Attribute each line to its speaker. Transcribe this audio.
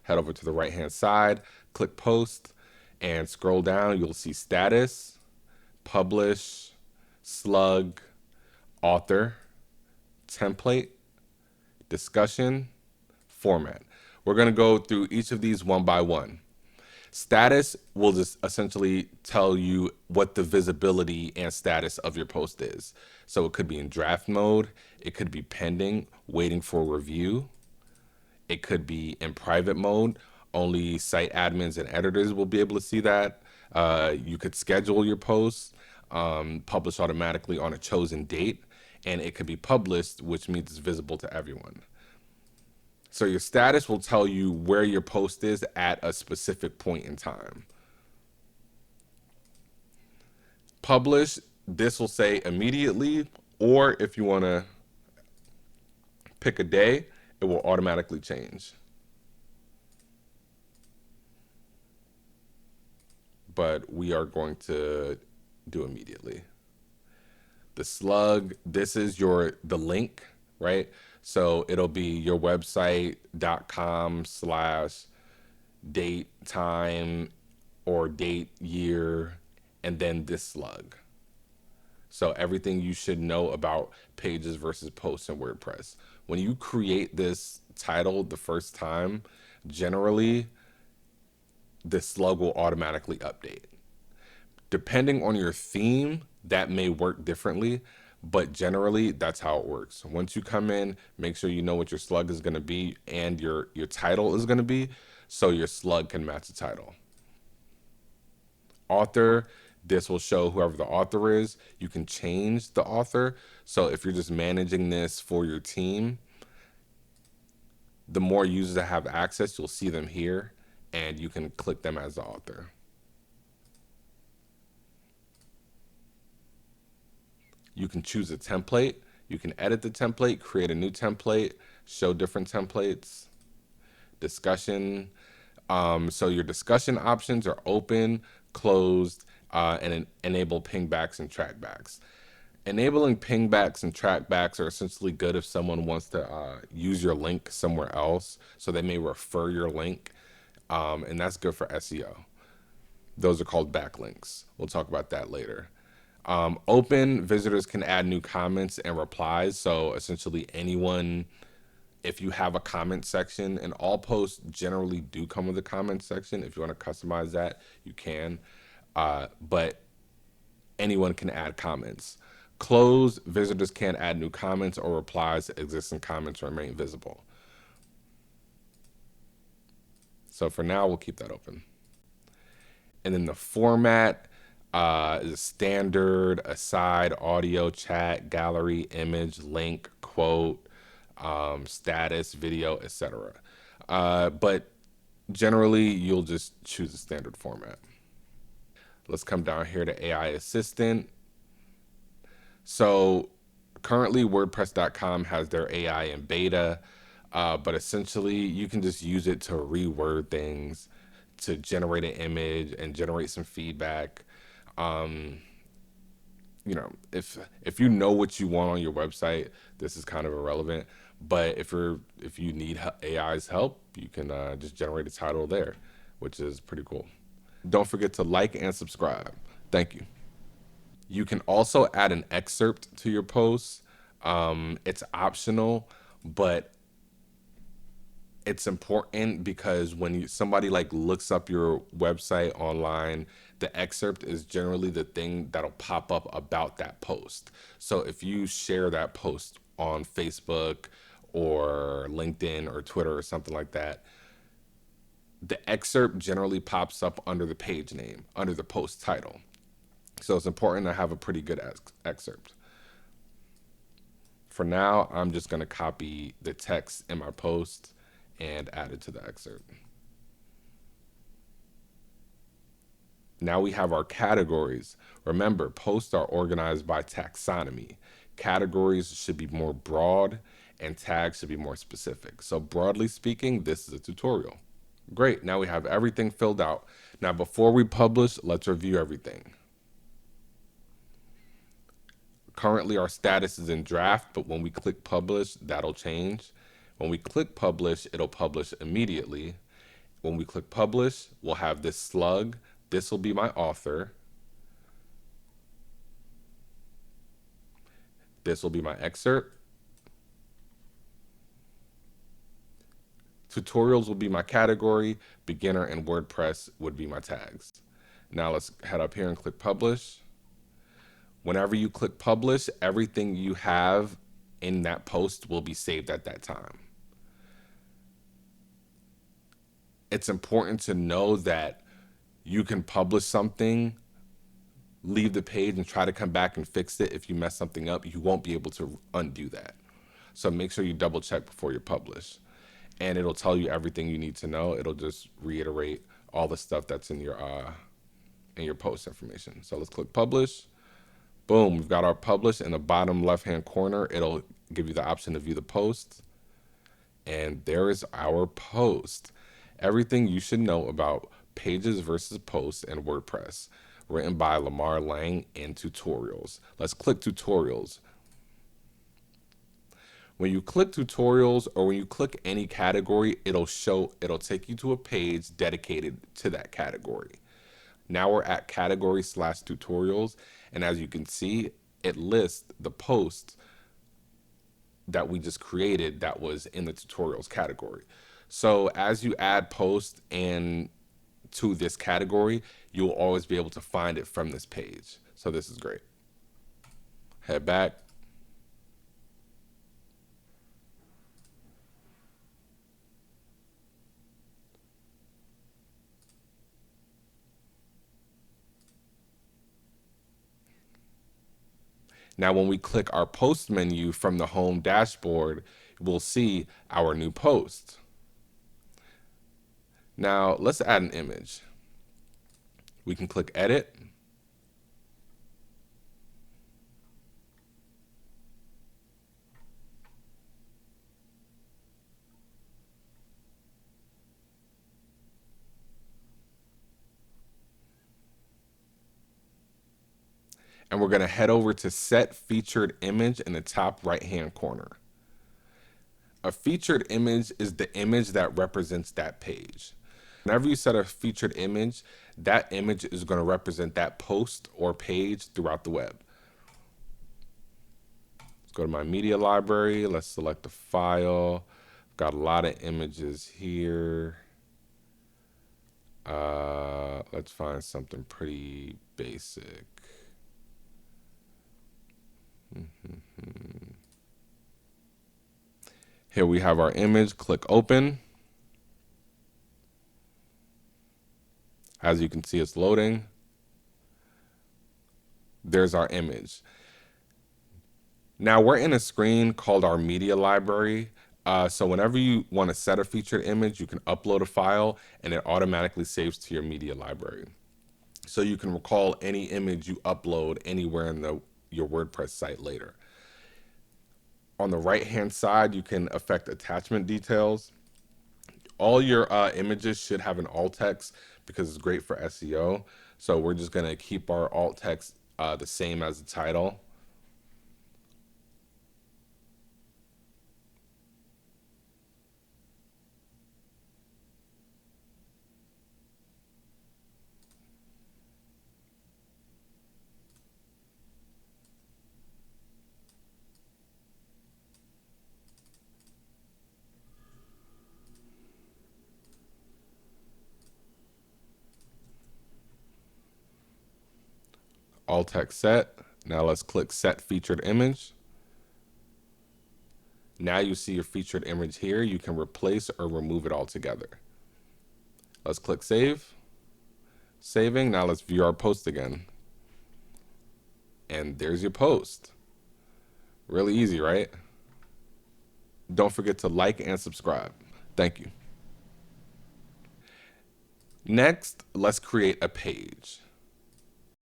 Speaker 1: head over to the right-hand side, click post, and scroll down. You'll see status, publish, slug, author, template, discussion, format. We're going to go through each of these one by one. Status will just essentially tell you what the visibility and status of your post is. So it could be in draft mode, it could be pending, waiting for review. It could be in private mode. Only site admins and editors will be able to see that. You could schedule your posts, publish automatically on a chosen date, and it could be published, which means it's visible to everyone. So your status will tell you where your post is at a specific point in time. Publish, this will say immediately, or if you want to pick a day, it will automatically change. But we are going to do immediately. The slug, this is the link, right? So it'll be your website.com/date, time, or date, year, and then this slug. So everything you should know about pages versus posts in WordPress. When you create this title the first time, generally the slug will automatically update. Depending on your theme, that may work differently, but generally that's how it works. Once you come in, make sure you know what your slug is going to be and your title is going to be, so your slug can match the title. Author, this will show whoever the author is. You can change the author. So if you're just managing this for your team, the more users that have access, you'll see them here and you can click them as the author. You can choose a template. You can edit the template, create a new template, show different templates. Discussion. So your discussion options are open, closed, and enable pingbacks and trackbacks. Enabling pingbacks and trackbacks are essentially good if someone wants to use your link somewhere else. So they may refer your link, and that's good for SEO. Those are called backlinks. We'll talk about that later. Open, visitors can add new comments and replies. So essentially anyone, if you have a comment section, and all posts generally do come with a comment section. If you want to customize that, you can. But anyone can add comments. Close, visitors can't add new comments or replies. Existing comments remain visible. So for now, we'll keep that open. And then the format is a standard, aside, audio, chat, gallery, image, link, quote, status, video, etc. But generally, you'll just choose a standard format. Let's come down here to AI Assistant. So currently, WordPress.com has their AI in beta, but essentially, you can just use it to reword things, to generate an image and generate some feedback. If you know what you want on your website, this is kind of irrelevant. But if you need AI's help, you can just generate a title there, which is pretty cool. Don't forget to like and subscribe. Thank you. You can also add an excerpt to your posts. It's optional, but it's important because when somebody looks up your website online, the excerpt is generally the thing that'll pop up about that post. So if you share that post on Facebook or LinkedIn or Twitter or something like that, the excerpt generally pops up under the page name, under the post title. So it's important to have a pretty good excerpt. For now, I'm just going to copy the text in my post and add it to the excerpt. Now we have our categories. Remember, posts are organized by taxonomy. Categories should be more broad and tags should be more specific. So broadly speaking, this is a tutorial. Great, now we have everything filled out. Now before we publish, let's review everything. Currently our status is in draft, but when we click publish, that'll change. When we click publish, it'll publish immediately. When we click publish, we'll have this slug. This will be my author. This will be my excerpt. Tutorials will be my category. Beginner and WordPress would be my tags. Now let's head up here and click publish. Whenever you click publish, everything you have in that post will be saved at that time. It's important to know that you can publish something, leave the page, and try to come back and fix it. If you mess something up, you won't be able to undo that. So make sure you double check before you publish. And it'll tell you everything you need to know. It'll just reiterate all the stuff that's in your post information. So let's click publish. Boom, we've got our publish. In the bottom left-hand corner, it'll give you the option to view the post. And there is our post. Everything you should know about pages versus posts in WordPress, written by Lamar Laing in tutorials. Let's click tutorials. When you click tutorials or when you click any category, it'll take you to a page dedicated to that category. Now we're at category/tutorials. And as you can see, it lists the posts that we just created that was in the tutorials category. So as you add posts and to this category, you'll always be able to find it from this page. So this is great. Head back. Now, when we click our post menu from the home dashboard, we'll see our new post. Now, let's add an image. We can click edit. And we're going to head over to set featured image in the top right-hand corner. A featured image is the image that represents that page. Whenever you set a featured image, that image is going to represent that post or page throughout the web. Let's go to my media library. Let's select a file. Got a lot of images here. Let's find something pretty basic. Here we have our image. Click open. As you can see, it's loading. There's our image. Now we're in a screen called our media library. So whenever you want to set a featured image, you can upload a file and it automatically saves to your media library. So you can recall any image you upload anywhere in your WordPress site later. On the right-hand side, you can affect attachment details. All your images should have an alt text because it's great for SEO. So we're just going to keep our alt text the same as the title. Alt text set. Now let's click set featured image. Now you see your featured image here. You can replace or remove it altogether. Let's click save. Saving. Now let's view our post again. And there's your post. Really easy, right? Don't forget to like and subscribe. Thank you. Next, let's create a page.